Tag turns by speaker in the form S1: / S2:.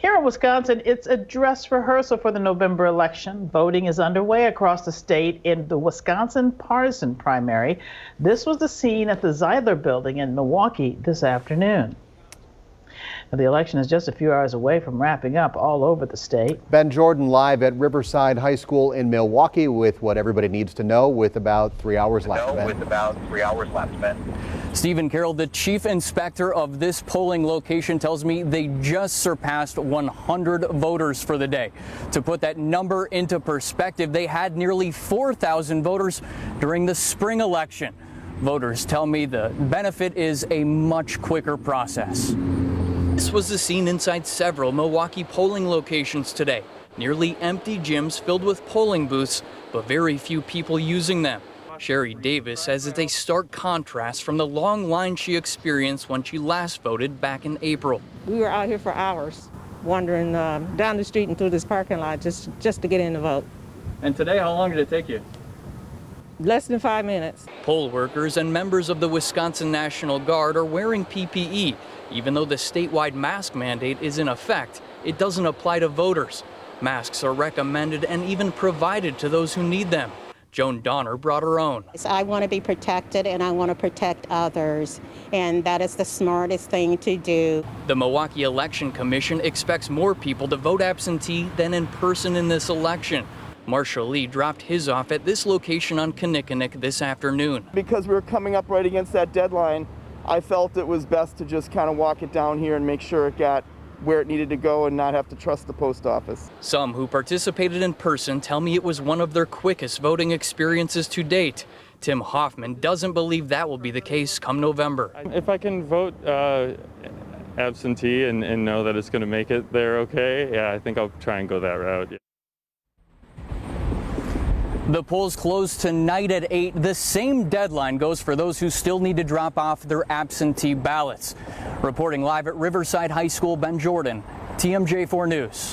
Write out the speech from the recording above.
S1: Here in Wisconsin, it's a dress rehearsal for the November election. Voting is underway across the state in the Wisconsin partisan primary. This was the scene at the Zeidler building in Milwaukee this afternoon. Now, the election is just a few hours away from wrapping up all over the state.
S2: Ben Jordan live at Riverside High School in Milwaukee with what everybody needs to know with about 3 hours left.
S3: Stephen Carroll, the chief inspector of this polling location, tells me they just surpassed 100 voters for the day. To put that number into perspective, they had nearly 4,000 voters during the spring election. Voters tell me the benefit is a much quicker process. This was the scene inside several Milwaukee polling locations today. Nearly empty gyms filled with polling booths, but very few people using them. Sherry Davis says it's a stark contrast from the long line she experienced when she last voted back in April.
S4: We were out here for hours, wandering down the street and through this parking lot just to get in to vote.
S3: And today, how long did it take you?
S4: Less than 5 minutes.
S3: Poll workers and members of the Wisconsin National Guard are wearing PPE. Even though the statewide mask mandate is in effect, it doesn't apply to voters. Masks are recommended and even provided to those who need them. Joan Donner brought her own.
S5: I want to be protected and I want to protect others, and that is the smartest thing to do.
S3: The Milwaukee Election Commission expects more people to vote absentee than in person in this election. Marshall Lee dropped his off at this location on Kinnickinnick this afternoon.
S6: Because we were coming up right against that deadline, I felt it was best to just kind of walk it down here and make sure it got where it needed to go and not have to trust the post office.
S3: Some who participated in person tell me it was one of their quickest voting experiences to date. Tim Hoffman doesn't believe that will be the case come November.
S7: If I can vote absentee and know that it's going to make it there okay, yeah, I think I'll try and go that route. Yeah.
S3: The polls close tonight at 8. The same deadline goes for those who still need to drop off their absentee ballots. Reporting live at Riverside High School, Ben Jordan, TMJ4 News.